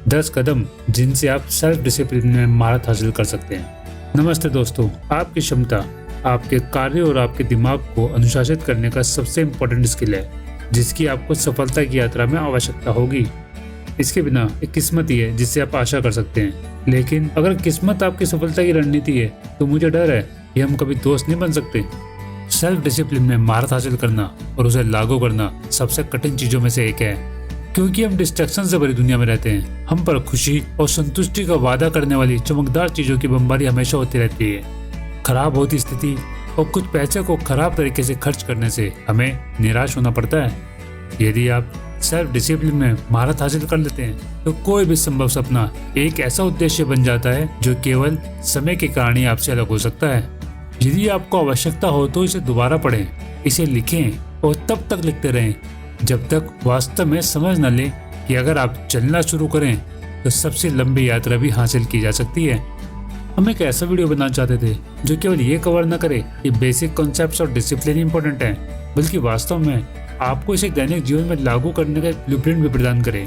10 कदम जिनसे आप self discipline में महारत हासिल कर सकते हैं। नमस्ते दोस्तों, आपकी क्षमता आपके कार्य और आपके दिमाग को अनुशासित करने का सबसे इम्पोर्टेंट स्किल है जिसकी आपको सफलता की यात्रा में आवश्यकता होगी। इसके बिना एक किस्मत ही है जिससे आप आशा कर सकते हैं, लेकिन अगर किस्मत आपकी सफलता की रणनीति है तो मुझे डर है कि हम कभी दोस्त नहीं बन सकते। सेल्फ डिसिप्लिन में महारत हासिल करना और उसे लागू करना सबसे कठिन चीजों में से एक है, क्योंकि हम डिस्ट्रैक्शन से भरी दुनिया में रहते हैं। हम पर खुशी और संतुष्टि का वादा करने वाली चमकदार चीजों की बमबारी हमेशा होती रहती है। खराब होती स्थिति और कुछ पैसे को खराब तरीके से खर्च करने से हमें निराश होना पड़ता है। यदि आप सेल्फ डिसिप्लिन में महारत हासिल कर लेते हैं तो कोई भी संभव सपना एक ऐसा उद्देश्य बन जाता है जो केवल समय के कारण ही आपसे अलग हो सकता है। यदि आपको आवश्यकता हो तो इसे दोबारा पढ़ें, इसे लिखें और तब तक लिखते रहें जब तक वास्तव में समझ न लें कि अगर आप चलना शुरू करें तो सबसे लंबी यात्रा भी हासिल की जा सकती है। हम एक ऐसा वीडियो बनाना चाहते थे जो केवल ये कवर न करे कि बेसिक कॉन्सेप्ट्स और डिसिप्लिन इंपॉर्टेंट है, बल्कि वास्तव में आपको इसे दैनिक जीवन में लागू करने का एक ब्लूप्रिंट भी प्रदान करे।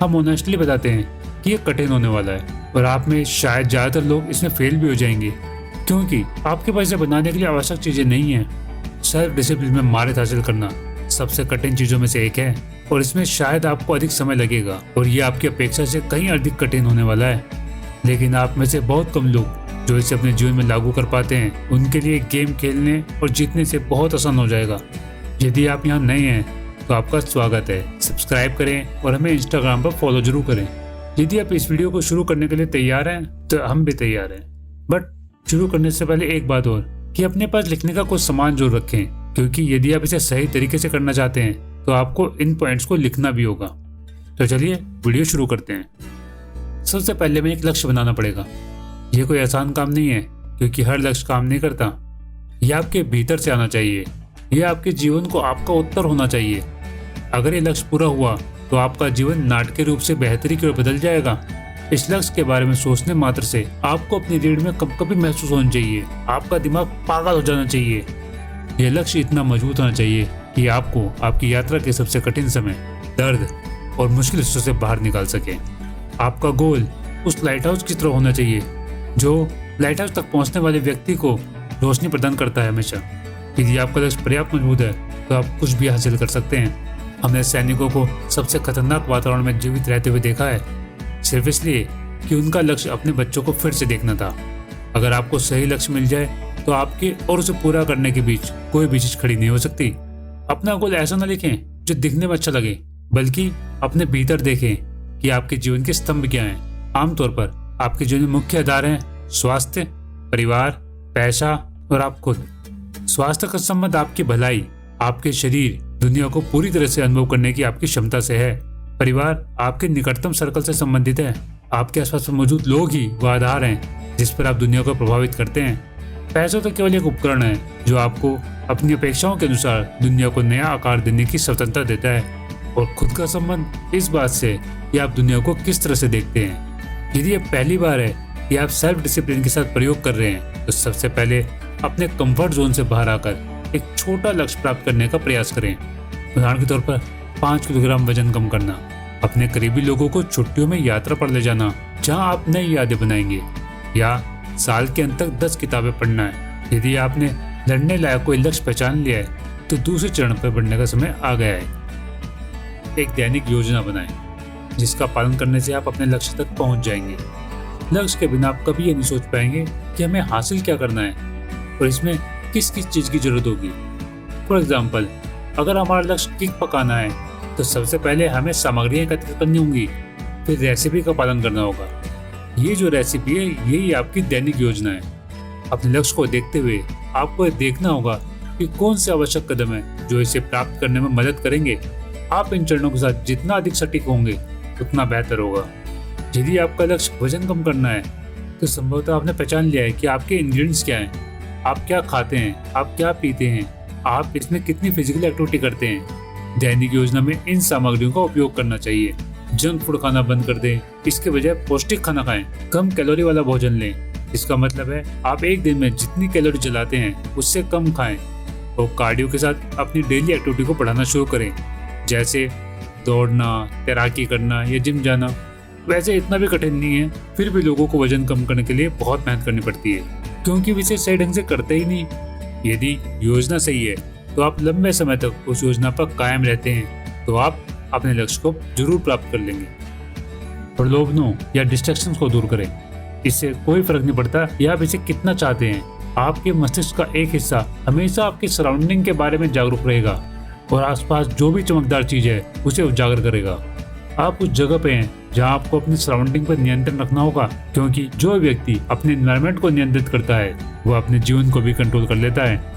हम ऑनेस्टली बताते हैं कि ये कठिन होने वाला है और आप में शायद ज्यादातर लोग इसमें फेल भी हो जाएंगे, क्योंकि आपके पास इसे बनाने के लिए आवश्यक चीजें नहीं है। सेल्फ डिसिप्लिन में महारत हासिल करना सबसे कठिन चीजों में से एक है और इसमें शायद आपको अधिक समय लगेगा और ये आपकी अपेक्षा से कहीं अधिक कठिन होने वाला है। लेकिन आप में से बहुत कम लोग जो इसे अपने जीवन में लागू कर पाते हैं, उनके लिए गेम खेलने और जीतने से बहुत आसान हो जाएगा। यदि आप यहाँ नए हैं तो आपका स्वागत है। सब्सक्राइब करें और हमें इंस्टाग्राम पर फॉलो जरूर करें। यदि आप इस वीडियो को शुरू करने के लिए तैयार हैं तो हम भी तैयार हैं। बट शुरू करने से पहले एक बात और, कि अपने पास लिखने का कुछ सामान जरूर रखें, क्योंकि यदि आप इसे सही तरीके से करना चाहते हैं तो आपको इन पॉइंट्स को लिखना भी होगा। तो चलिए वीडियो शुरू करते हैं। सबसे पहले हमें एक लक्ष्य बनाना पड़ेगा। ये कोई आसान काम नहीं है, क्योंकि हर लक्ष्य काम नहीं करता। यह आपके भीतर से आना चाहिए। यह आपके जीवन को आपका उत्तर होना चाहिए। अगर ये लक्ष्य पूरा हुआ तो आपका जीवन नाटकीय रूप से बेहतरी की ओर बदल जाएगा। इस लक्ष्य के बारे में सोचने मात्र से आपको अपनी रीढ़ में कंपकपी महसूस होनी चाहिए। आपका दिमाग पागल हो जाना चाहिए। यह लक्ष्य इतना मजबूत होना चाहिए कि आपको आपकी यात्रा के सबसे कठिन समय, दर्द और मुश्किल हिस्सों से बाहर निकाल सके। आपका गोल उस लाइट हाउस की तरह होना चाहिए जो लाइट हाउस तक पहुंचने वाले व्यक्ति को रोशनी प्रदान करता है हमेशा। यदि आपका लक्ष्य पर्याप्त मजबूत है तो आप कुछ भी हासिल कर सकते हैं। हमने सैनिकों को सबसे खतरनाक वातावरण में जीवित रहते हुए देखा है, सिर्फ इसलिए कि उनका लक्ष्य अपने बच्चों को फिर से देखना था। अगर आपको सही लक्ष्य मिल जाए तो आपके और उसे पूरा करने के बीच कोई भी चीज खड़ी नहीं हो सकती। अपना गोल ऐसा न लिखें जो दिखने में अच्छा लगे, बल्कि अपने भीतर देखें कि आपके जीवन के स्तंभ क्या हैं। आमतौर पर आपके जीवन में मुख्य आधार हैं स्वास्थ्य, परिवार, पैसा और आप खुद। स्वास्थ्य का संबंध आपकी भलाई, आपके शरीर, दुनिया को पूरी तरह से अनुभव करने की आपकी क्षमता से है। परिवार आपके निकटतम सर्कल से संबंधित है। आपके आसपास मौजूद लोग ही वह आधार हैं जिस पर आप दुनिया को प्रभावित करते हैं। पैसा तो केवल एक उपकरण है जो आपको अपनी अपेक्षाओं के अनुसार दुनिया को नया आकार देने की स्वतंत्रता देता है, और खुद का संबंध इस बात से कि आप दुनिया को किस तरह से देखते हैं। यदि ये पहली बार है कि आप सेल्फ डिसिप्लिन के साथ प्रयोग कर रहे हैं तो सबसे पहले अपने कंफर्ट जोन से बाहर आकर एक छोटा लक्ष्य प्राप्त करने का प्रयास करें। उदाहरण के तौर पर 5 किलोग्राम वजन कम करना, अपने करीबी लोगों को छुट्टियों में यात्रा पर ले जाना जहां आप नई यादें बनाएंगे, या साल के अंत तक 10 किताबें पढ़ना है। यदि आपने लड़ने लायक कोई लक्ष्य पहचान लिया है तो दूसरे चरण पर बढ़ने का समय आ गया है। एक दैनिक योजना बनाएं जिसका पालन करने से आप अपने लक्ष्य तक पहुंच जाएंगे। लक्ष्य के बिना आप कभी ये नहीं सोच पाएंगे कि हमें हासिल क्या करना है और इसमें किस किस चीज की जरूरत होगी। फॉर एग्जाम्पल, अगर हमारा लक्ष्य केक पकाना है तो सबसे पहले हमें सामग्रियां एकत्रित करनी होंगी, फिर रेसिपी का पालन करना होगा। ये जो रेसिपी है यही आपकी दैनिक योजना है। अपने लक्ष्य को देखते हुए आपको ये देखना होगा कि कौन से आवश्यक कदम है जो इसे प्राप्त करने में मदद करेंगे। आप इन चरणों के साथ जितना अधिक सटीक होंगे उतना बेहतर होगा। यदि आपका लक्ष्य वजन कम करना है तो संभवतः आपने पहचान लिया है कि आपके इंग्रेडिएंट्स क्या हैं, आप क्या खाते हैं, आप क्या पीते हैं, आप इसमें कितनी फिजिकल एक्टिविटी करते हैं। दैनिक योजना में इन सामग्रियों का उपयोग करना चाहिए। जंक फूड खाना बंद कर दें, इसके बजाय पौष्टिक खाना खाएं। कम कैलोरी वाला भोजन लें, इसका मतलब है आप एक दिन में जितनी कैलोरी जलाते हैं उससे कम खाएं। और कार्डियो के साथ अपनी डेली एक्टिविटी को बढ़ाना शुरू करें, जैसे दौड़ना, तैराकी करना या जिम जाना। वैसे इतना भी कठिन नहीं है, फिर भी लोगों को वजन कम करने के लिए बहुत मेहनत करनी पड़ती है, क्योंकि वे इसे सही ढंग से करते ही नहीं। यदि योजना सही है तो आप लंबे समय तक उस योजना पर कायम रहते हैं, तो आप अपने लक्ष्य को जरूर प्राप्त कर लेंगे। प्रलोभनों या डिस्ट्रैक्शंस को दूर करें, इससे कोई फर्क नहीं पड़ता कि आप इसे कितना चाहते हैं। आपके मस्तिष्क का एक हिस्सा हमेशा आपकी सराउंडिंग के बारे में जागरूक रहेगा और आसपास जो भी चमकदार चीज है उसे उजागर करेगा। आप उस जगह पे हैं जहां आपको अपनी सराउंडिंग पर नियंत्रण रखना होगा, क्योंकि जो व्यक्ति अपने एनवायरनमेंट को नियंत्रित करता है वो अपने जीवन को भी कंट्रोल कर लेता है।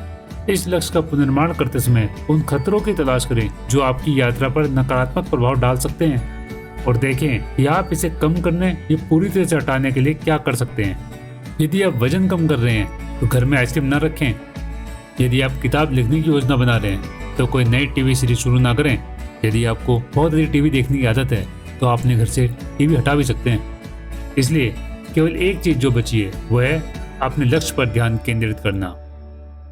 इस लक्ष्य का पुनर्निर्माण करते समय उन खतरों की तलाश करें जो आपकी यात्रा पर नकारात्मक प्रभाव डाल सकते हैं, और देखें कि आप इसे कम करने या पूरी तरह से हटाने के लिए क्या कर सकते हैं। यदि आप वजन कम कर रहे हैं तो घर में आइसक्रीम न रखें। यदि आप किताब लिखने की योजना बना रहे हैं तो कोई नई टीवी सीरीज शुरू ना करें। यदि आपको बहुत देर टीवी देखने की आदत है तो आप अपने घर से टीवी हटा भी सकते हैं। इसलिए केवल एक चीज जो बची है वह है अपने लक्ष्य पर ध्यान केंद्रित करना।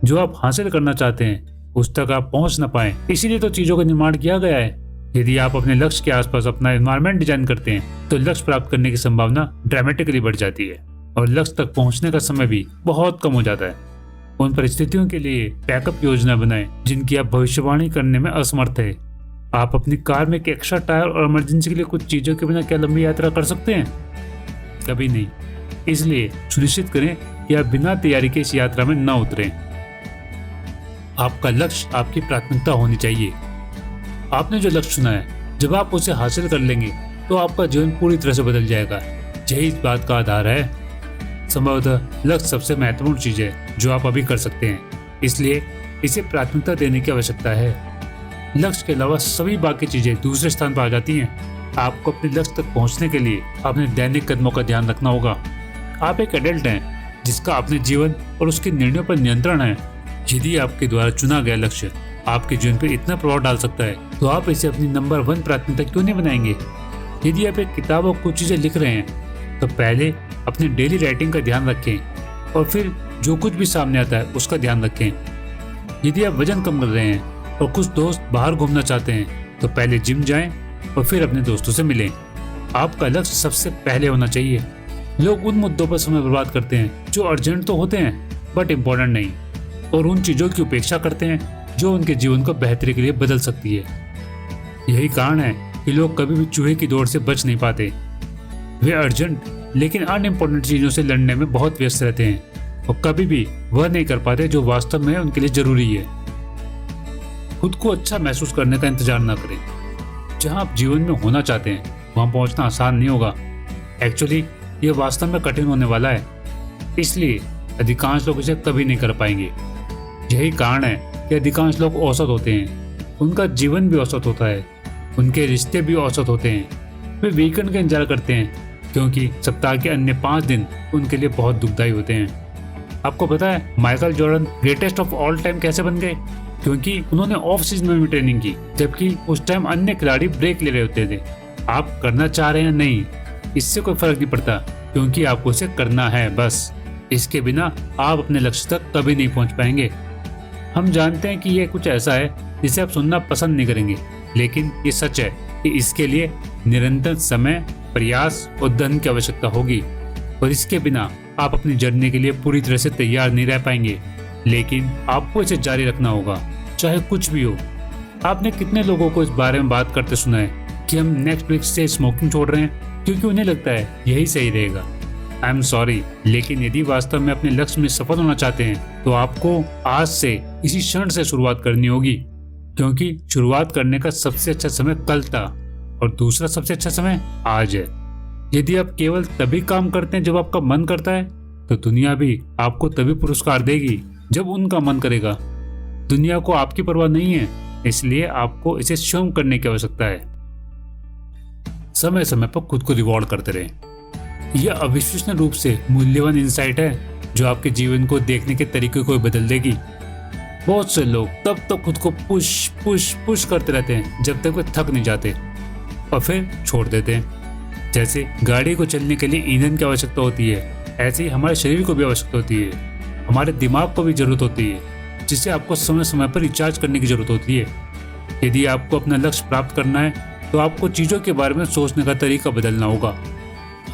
जो आप हासिल करना चाहते हैं उस तक आप पहुंच न पाए, इसीलिए तो चीजों का निर्माण किया गया है। यदि आप अपने लक्ष्य के आसपास अपना एनवायरनमेंट डिजाइन करते हैं तो लक्ष्य प्राप्त करने की संभावना ड्रामेटिकली बढ़ जाती है और लक्ष्य तक पहुंचने का समय भी बहुत कम हो जाता है। उन परिस्थितियों के लिए बैकअप योजना बनाएं जिनकी आप भविष्यवाणी करने में असमर्थ है। आप अपनी कार में एक एक्स्ट्रा टायर और इमरजेंसी के लिए कुछ चीजों के बिना क्या लंबी यात्रा कर सकते हैं? कभी नहीं। इसलिए सुनिश्चित करें कि आप बिना तैयारी के इस यात्रा में न उतरें। आपका लक्ष्य आपकी प्राथमिकता होनी चाहिए। आपने जो लक्ष्य चुना है, जब आप उसे हासिल कर लेंगे तो आपका जीवन पूरी तरह से बदल जाएगा। यही इस बात का आधार है। संभवतः लक्ष्य सबसे महत्वपूर्ण चीज है जो आप अभी कर सकते हैं, इसलिए इसे प्राथमिकता देने की आवश्यकता है। लक्ष्य के अलावा सभी बाकी चीजें दूसरे स्थान पर आ जाती हैं। आपको अपने लक्ष्य तक पहुंचने के लिए अपने दैनिक कदमों का ध्यान रखना होगा। आप एक एडल्ट हैं जिसका अपने जीवन और उसके निर्णयों पर नियंत्रण है। यदि आपके द्वारा चुना गया लक्ष्य आपके जीवन पर इतना प्रभाव डाल सकता है तो आप इसे अपनी नंबर 1 प्राथमिकता क्यों नहीं बनाएंगे? यदि आप एक किताब और कुछ चीजें लिख रहे हैं तो पहले अपनी डेली राइटिंग का ध्यान रखें और फिर जो कुछ भी सामने आता है उसका ध्यान रखें। यदि आप वजन कम कर रहे हैं और कुछ दोस्त बाहर घूमना चाहते हैं तो पहले जिम जाएं और फिर अपने दोस्तों से मिलें। आपका लक्ष्य सबसे पहले होना चाहिए। लोग उन मुद्दों पर समय बर्बाद करते हैं जो अर्जेंट तो होते हैं बट इम्पोर्टेंट नहीं, और उन चीजों की उपेक्षा करते हैं जो उनके जीवन को बेहतरी के लिए बदल सकती है। यही कारण है कि लोग कभी भी चूहे की दौड़ से बच नहीं पाते। वे अर्जेंट लेकिन अनइम्पोर्टेंट चीजों से लड़ने में बहुत व्यस्त रहते हैं और कभी भी वह नहीं कर पाते जो वास्तव में उनके लिए जरूरी है। खुद को अच्छा महसूस करने का इंतजार न करें। जहां आप जीवन में होना चाहते हैं वहां पहुंचना आसान नहीं होगा। एक्चुअली यह वास्तव में कठिन होने वाला है, इसलिए अधिकांश लोग इसे कभी नहीं कर पाएंगे। यही कारण है कि अधिकांश लोग औसत होते हैं। उनका जीवन भी औसत होता है, उनके रिश्ते भी औसत होते हैं। वे वीकेंड का इंतजार करते हैं क्योंकि सप्ताह के अन्य 5 दिन उनके लिए बहुत दुखदायी होते हैं। आपको पता है Michael Jordan greatest of all time कैसे बन गए? क्योंकि उन्होंने ऑफ सीजन में भी ट्रेनिंग की, जबकि उस टाइम अन्य खिलाड़ी ब्रेक ले रहे होते थे। आप करना चाह रहे हैं नहीं, इससे कोई फर्क नहीं पड़ता, क्योंकि आपको इसे करना है बस। इसके बिना आप अपने लक्ष्य तक कभी नहीं पहुंच पाएंगे। हम जानते हैं कि यह कुछ ऐसा है जिसे आप सुनना पसंद नहीं करेंगे, लेकिन ये सच है कि इसके लिए निरंतर समय, प्रयास और धन की आवश्यकता होगी, और इसके बिना आप अपनी जर्नी के लिए पूरी तरह से तैयार नहीं रह पाएंगे। लेकिन आपको इसे जारी रखना होगा, चाहे कुछ भी हो। आपने कितने लोगों को इस बारे में बात करते सुना है कि हम नेक्स्ट वीक से स्मोकिंग छोड़ रहे हैं क्योंकि उन्हें लगता है यही सही रहेगा। आई एम सॉरी, लेकिन यदि वास्तव में अपने लक्ष्य में सफल होना चाहते हैं तो आपको आज से इसी क्षण से शुरुआत करनी होगी, क्योंकि शुरुआत करने का सबसे अच्छा समय कल था और दूसरा सबसे अच्छा समय आज है। यदि आप केवल तभी काम करते हैं जब आपका मन करता है तो दुनिया भी आपको तभी पुरस्कार देगी जब उनका मन करेगा। दुनिया को आपकी परवाह नहीं है, इसलिए आपको इसे स्वयं करने की आवश्यकता है। समय समय पर खुद को रिवॉर्ड करते रहें। यह अविश्वसनीय रूप से मूल्यवान इंसाइट है जो आपके जीवन को देखने के तरीके को बदल देगी। बहुत से लोग तब तक खुद को पुश पुश पुश करते रहते हैं जब तक वे थक नहीं जाते और फिर छोड़ देते हैं। जैसे गाड़ी को चलने के लिए ईंधन की आवश्यकता होती है, ऐसे ही हमारे शरीर को भी आवश्यकता होती है। हमारे दिमाग को भी जरूरत होती है, जिसे आपको समय समय पर रिचार्ज करने की जरूरत होती है। यदि आपको अपना लक्ष्य प्राप्त करना है तो आपको चीजों के बारे में सोचने का तरीका बदलना होगा।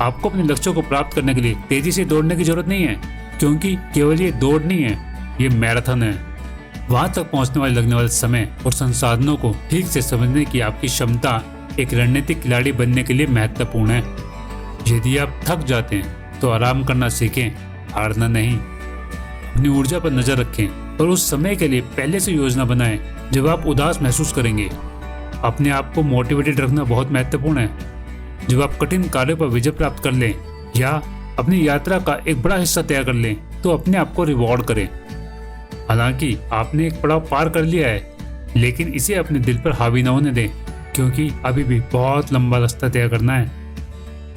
आपको अपने लक्ष्यों को प्राप्त करने के लिए तेजी से दौड़ने की जरूरत नहीं है, क्योंकि केवल ये दौड़ नहीं है, ये मैराथन है। वहां तक पहुंचने वाले लगने वाले समय और संसाधनों को ठीक से समझने की आपकी क्षमता एक रणनीतिक खिलाड़ी बनने के लिए महत्वपूर्ण है। यदि आप थक जाते हैं तो आराम करना सीखें, हारना नहीं। अपनी ऊर्जा पर नजर रखें और उस समय के लिए पहले से योजना बनाएं जब आप उदास महसूस करेंगे। अपने आप को मोटिवेटेड रखना बहुत महत्वपूर्ण है। जब आप कठिन कार्यों पर विजय प्राप्त कर लें या अपनी यात्रा का एक बड़ा हिस्सा तय कर लें तो अपने आप को रिवॉर्ड करें। हालांकि आपने एक पड़ाव पार कर लिया है, लेकिन इसे अपने दिल पर हावी न होने दें, क्योंकि अभी भी बहुत लंबा रास्ता तय करना है।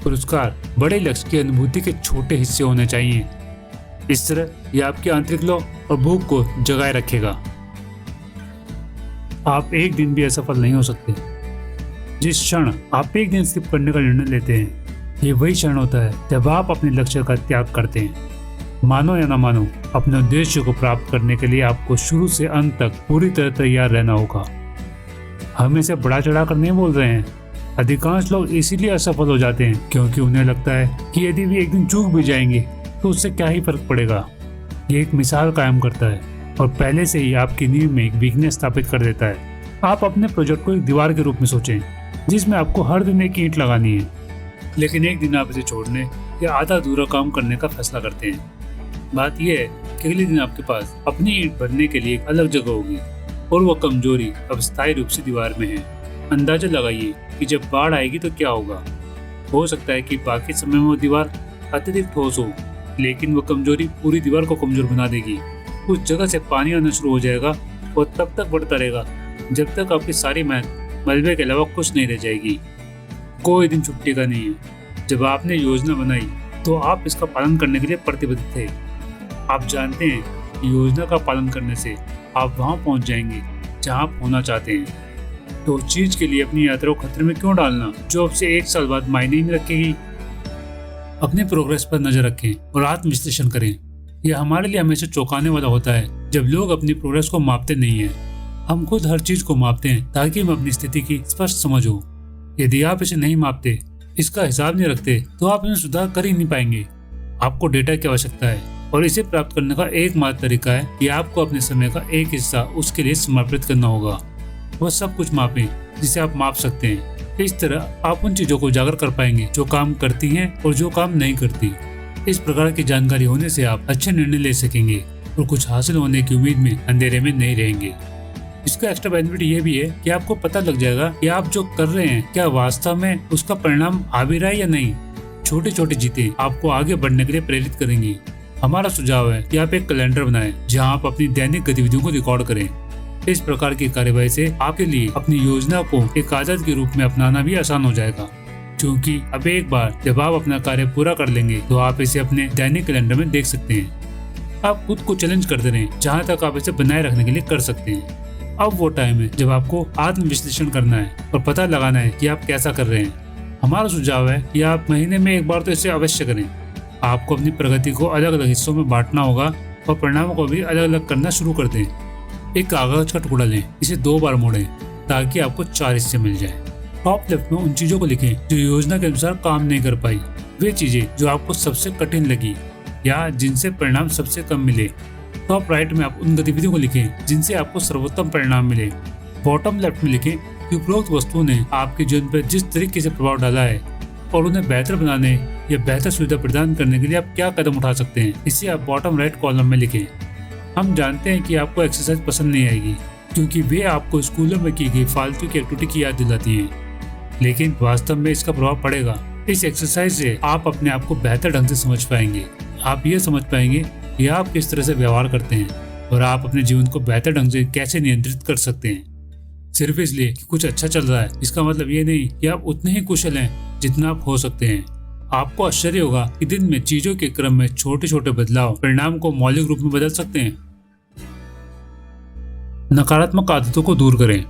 पुरस्कार बड़े लक्ष्य की अनुभूति के छोटे हिस्से होने चाहिए। इस तरह यह आपकी आंतरिक लौ और भूख को जगाए रखेगा। आप एक दिन भी असफल नहीं हो सकते। जिस क्षण आप एक दिन स्किप करने का निर्णय लेते हैं, ये वही क्षण होता है जब आप अपने लक्ष्य का त्याग करते हैं। मानो या ना मानो, अपने उद्देश्य को प्राप्त करने के लिए आपको शुरू से अंत तक पूरी तरह तैयार रहना होगा। हम इसे बढ़ा चढ़ा कर नहीं बोल रहे हैं। अधिकांश लोग इसीलिए असफल हो जाते हैं क्योंकि उन्हें लगता है कि यदि वे एक दिन चूक भी जाएंगे तो उससे क्या ही फर्क पड़ेगा। ये एक मिसाल कायम करता है और पहले से ही आपकी नींव में एक वीकनेस स्थापित कर देता है। आप अपने प्रोजेक्ट को एक दीवार के रूप में सोचें जिसमें आपको हर दिन एक ईंट लगानी है, लेकिन एक दिन आप इसे छोड़ने या आधा अधूरा काम करने का फैसला करते हैं। बात यह है कि अगले दिन आपके पास अपनी ईंट भरने के लिए एक अलग जगह होगी और वह कमजोरी अब स्थायी रूप से दीवार में है। अंदाजा लगाइए कि जब बाढ़ आएगी तो क्या होगा। हो सकता है कि बाकी समय में वो दीवार अत्यधिक ठोस हो, लेकिन वो कमजोरी पूरी दीवार को कमजोर बना देगी। उस जगह से पानी आना शुरू हो जाएगा और तब तक बढ़ता रहेगा जब तक आपकी सारी मेहनत मलबे के अलावा कुछ नहीं रह जाएगी। कोई दिन छुट्टी का नहीं है। जब आपने योजना बनाई तो आप इसका पालन करने के लिए प्रतिबद्ध थे। आप जानते हैं कि योजना का पालन करने से आप वहां पहुंच जाएंगे जहां आप होना चाहते हैं। तो उस चीज के लिए अपनी यात्रा को खतरे में क्यों डालना जो अब से 1 साल बाद मायने ही नहीं रखेगी। अपने प्रोग्रेस पर नजर रखें और आत्म-विश्लेषण करें। यह हमारे लिए हमेशा चौंकाने वाला होता है जब लोग अपनी प्रोग्रेस को मापते नहीं हैं। हम खुद हर चीज को मापते हैं ताकि हम अपनी स्थिति की स्पष्ट समझ हो। यदि आप इसे नहीं मापते, इसका हिसाब नहीं रखते, तो आप इसमें सुधार कर ही नहीं पाएंगे। आपको डेटा की आवश्यकता है और इसे प्राप्त करने का एकमात्र तरीका है कि आपको अपने समय का एक हिस्सा उसके लिए समर्पित करना होगा। वह सब कुछ मापें जिसे आप माप सकते हैं। इस तरह आप उन चीजों को उजागर कर पाएंगे जो काम करती हैं और जो काम नहीं करती। इस प्रकार की जानकारी होने से आप अच्छे निर्णय ले सकेंगे और कुछ हासिल होने की उम्मीद में अंधेरे में नहीं रहेंगे। इसका एक्स्ट्रा बेनिफिट ये भी है कि आपको पता लग जाएगा कि आप जो कर रहे हैं क्या वास्तव में उसका परिणाम आ भी रहा है या नहीं। छोटी छोटी जीतें आपको आगे बढ़ने के लिए प्रेरित करेंगी। हमारा सुझाव है कि आप एक कैलेंडर बनाएं जहां आप अपनी दैनिक गतिविधियों को रिकॉर्ड करें। इस प्रकार की कार्यवाही से आपके लिए अपनी योजना को एक आदत के रूप में अपनाना भी आसान हो जाएगा, क्योंकि अब एक बार जब आप अपना कार्य पूरा कर लेंगे तो आप इसे अपने दैनिक कैलेंडर में देख सकते हैं। आप खुद को चैलेंज करते रहें जहाँ तक आप इसे बनाए रखने के लिए कर सकते हैं। अब वो टाइम है जब आपको आत्म-विश्लेषण करना है और पता लगाना है कि आप कैसा कर रहे हैं। हमारा सुझाव है कि आप महीने में एक बार तो इसे अवश्य करें। आपको अपनी प्रगति को अलग अलग हिस्सों में बांटना होगा और परिणामों को भी अलग अलग करना शुरू कर दें। एक कागज का टुकड़ा लें, इसे 2 बार मोड़ें ताकि आपको 4 हिस्से मिल जाए। टॉप लेफ्ट में उन चीजों को लिखें जो योजना के अनुसार काम नहीं कर पाई, वे चीजें जो आपको सबसे कठिन लगी या जिनसे परिणाम सबसे कम मिले। टॉप राइट में आप उन गतिविधियों को लिखें जिनसे आपको सर्वोत्तम परिणाम मिले। बॉटम लेफ्ट में लिखें कि उपरोक्त वस्तुओं ने आपके जीवन पर जिस तरीके से प्रभाव डाला है और उन्हें बेहतर बनाने या बेहतर सुविधा प्रदान करने के लिए आप क्या कदम उठा सकते हैं। इसे आप बॉटम राइट कॉलम में लिखें। हम जानते हैं कि आपको एक्सरसाइज पसंद नहीं आएगी क्योंकि वे आपको स्कूलों में की गई फालतू की एक्टिविटी की याद दिलाती हैं, लेकिन वास्तव में इसका प्रभाव पड़ेगा। इस एक्सरसाइज से आप अपने आप को बेहतर ढंग से समझ पाएंगे। आप ये समझ पाएंगे कि आप किस तरह से व्यवहार करते हैं और आप अपने जीवन को बेहतर ढंग से कैसे नियंत्रित कर सकते हैं। सिर्फ इसलिए कि कुछ अच्छा चल रहा है इसका मतलब ये नहीं कि आप उतने ही कुशल हैं जितना आप हो सकते हैं। आपको आश्चर्य होगा कि दिन में चीजों के क्रम में छोटे छोटे बदलाव परिणाम को मौलिक रूप में बदल सकते हैं। नकारात्मक आदतों को दूर करें।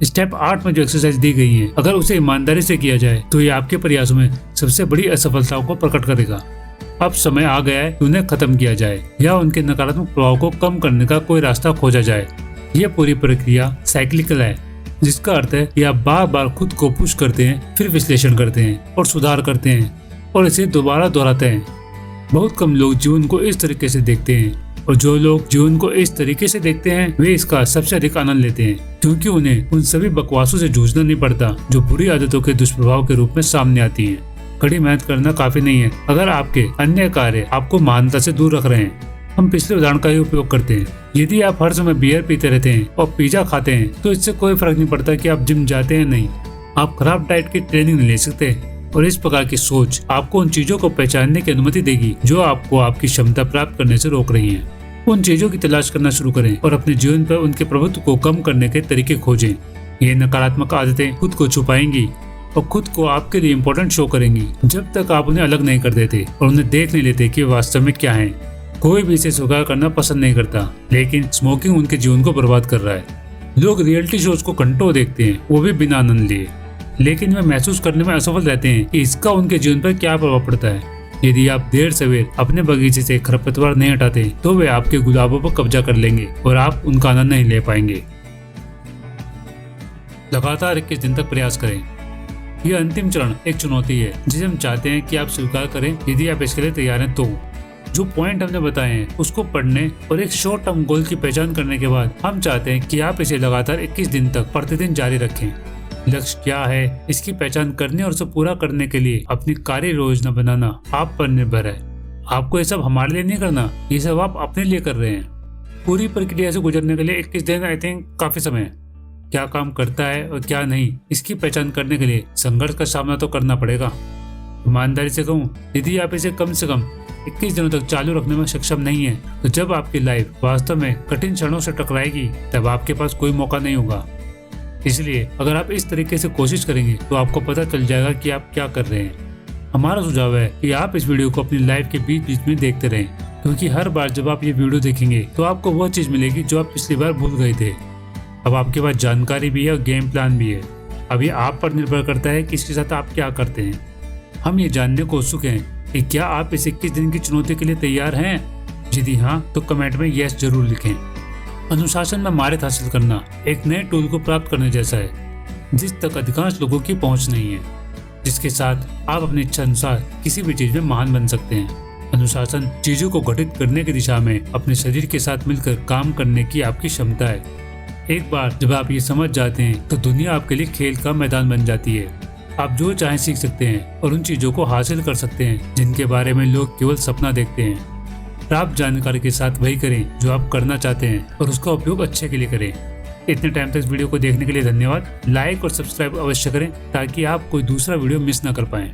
स्टेप 8 में जो एक्सरसाइज दी गई है, अगर उसे ईमानदारी से किया जाए तो ये आपके प्रयासों में सबसे बड़ी असफलताओं को प्रकट करेगा। अब समय आ गया है कि उन्हें खत्म किया जाए या उनके नकारात्मक प्रभाव को कम करने का कोई रास्ता खोजा जाए। यह पूरी प्रक्रिया साइक्लिकल है, जिसका अर्थ है कि आप बार बार खुद को पुश करते हैं, फिर विश्लेषण करते हैं और सुधार करते हैं। और इसे दोबारा दोहराते हैं। बहुत कम लोग जीवन को इस तरीके से देखते हैं, और जो लोग जीवन को इस तरीके से देखते हैं वे इसका सबसे अधिक आनंद लेते हैं, क्योंकि उन्हें उन सभी बकवासों से जूझना नहीं पड़ता जो बुरी आदतों के दुष्प्रभाव के रूप में सामने आती हैं। कड़ी मेहनत करना काफी नहीं है अगर आपके अन्य कार्य आपको महानता से दूर रख रहे हैं। हम पिछले उदाहरण का ही उपयोग करते हैं। यदि आप हर समय बियर पीते रहते हैं और पिज्जा खाते हैं तो इससे कोई फर्क नहीं पड़ता कि आप जिम जाते हैं नहीं। आप खराब डाइट की ट्रेनिंग नहीं ले सकते, और इस प्रकार की सोच आपको उन चीजों को पहचानने की अनुमति देगी जो आपको आपकी क्षमता प्राप्त करने से रोक रही हैं। उन चीजों की तलाश करना शुरू करें और अपने जीवन पर उनके प्रभुत्व को कम करने के तरीके खोजें। ये नकारात्मक आदतें खुद को छुपाएंगी और खुद को आपके लिए इम्पोर्टेंट शो करेंगी जब तक आप उन्हें अलग नहीं कर देते और उन्हें देख नहीं लेते कि वास्तव में क्या है। कोई भी इसे स्वीकार करना पसंद नहीं करता, लेकिन स्मोकिंग उनके जीवन को बर्बाद कर रहा है। लोग रियलिटी शोज को घंटों देखते हैं, वो भी बिना आनंद लिए, लेकिन वे महसूस करने में असफल रहते हैं कि इसका उनके जीवन पर क्या प्रभाव पड़ता है। यदि आप देर सवेर अपने बगीचे से खरपतवार नहीं हटाते तो वे आपके गुलाबों पर कब्जा कर लेंगे और आप उनका आनंद नहीं ले पाएंगे। लगातार 21 दिन तक प्रयास करें। यह अंतिम चरण एक चुनौती है जिसे हम चाहते हैं कि आप स्वीकार करें। यदि आप इसके लिए तैयार हैं तो जो पॉइंट हमने बताए हैं उसको पढ़ने और एक शॉर्ट टर्म गोल की पहचान करने के बाद हम चाहते हैं कि आप इसे लगातार 21 दिन तक प्रतिदिन जारी रखें। लक्ष्य क्या है इसकी पहचान करने और उसे पूरा करने के लिए अपनी कार्य योजना बनाना आप पर निर्भर है। आपको ये सब हमारे लिए नहीं करना, ये सब आप अपने लिए कर रहे हैं। पूरी प्रक्रिया से गुजरने के लिए 21 दिन आई थिंक काफी समय है। क्या काम करता है और क्या नहीं इसकी पहचान करने के लिए संघर्ष का सामना तो करना पड़ेगा। ईमानदारी से कहूँ, यदि आप इसे कम से कम 21 दिनों तक चालू रखने में सक्षम नहीं है तो जब आपकी लाइफ वास्तव में कठिन क्षणों से टकराएगी तब आपके पास कोई मौका नहीं होगा। इसलिए अगर आप इस तरीके से कोशिश करेंगे तो आपको पता चल जाएगा कि आप क्या कर रहे हैं। हमारा सुझाव है कि आप इस वीडियो को अपनी लाइफ के बीच बीच में देखते रहें, क्योंकि हर बार जब आप ये वीडियो देखेंगे तो आपको वह चीज मिलेगी जो आप पिछली बार भूल गए थे। अब आपके पास जानकारी भी है और गेम प्लान भी है। अब ये आप पर निर्भर करता है कि इसके साथ आप क्या करते हैं। हम ये जानने को उत्सुक हैं कि क्या आप इस 21 दिन की चुनौती के लिए तैयार हैं। यदि हाँ तो कमेंट में यस जरूर लिखें। अनुशासन में महारत हासिल करना एक नए टूल को प्राप्त करने जैसा है जिस तक अधिकांश लोगों की पहुंच नहीं है, जिसके साथ आप अपनी इच्छा अनुसार किसी भी चीज में महान बन सकते हैं। अनुशासन चीजों को गठित करने की दिशा में अपने शरीर के साथ मिलकर काम करने की आपकी क्षमता है। एक बार जब आप ये समझ जाते हैं तो दुनिया आपके लिए खेल का मैदान बन जाती है। आप जो चाहें सीख सकते हैं और उन चीजों को हासिल कर सकते हैं जिनके बारे में लोग केवल सपना देखते हैं। प्राप्त जानकारी के साथ वही करें जो आप करना चाहते हैं और उसका उपयोग अच्छे के लिए करें। इतने टाइम तक इस वीडियो को देखने के लिए धन्यवाद। लाइक और सब्सक्राइब अवश्य करें ताकि आप कोई दूसरा वीडियो मिस ना कर पाएं।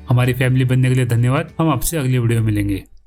हमारी फैमिली बनने के लिए धन्यवाद। हम आपसे अगली वीडियो में मिलेंगे।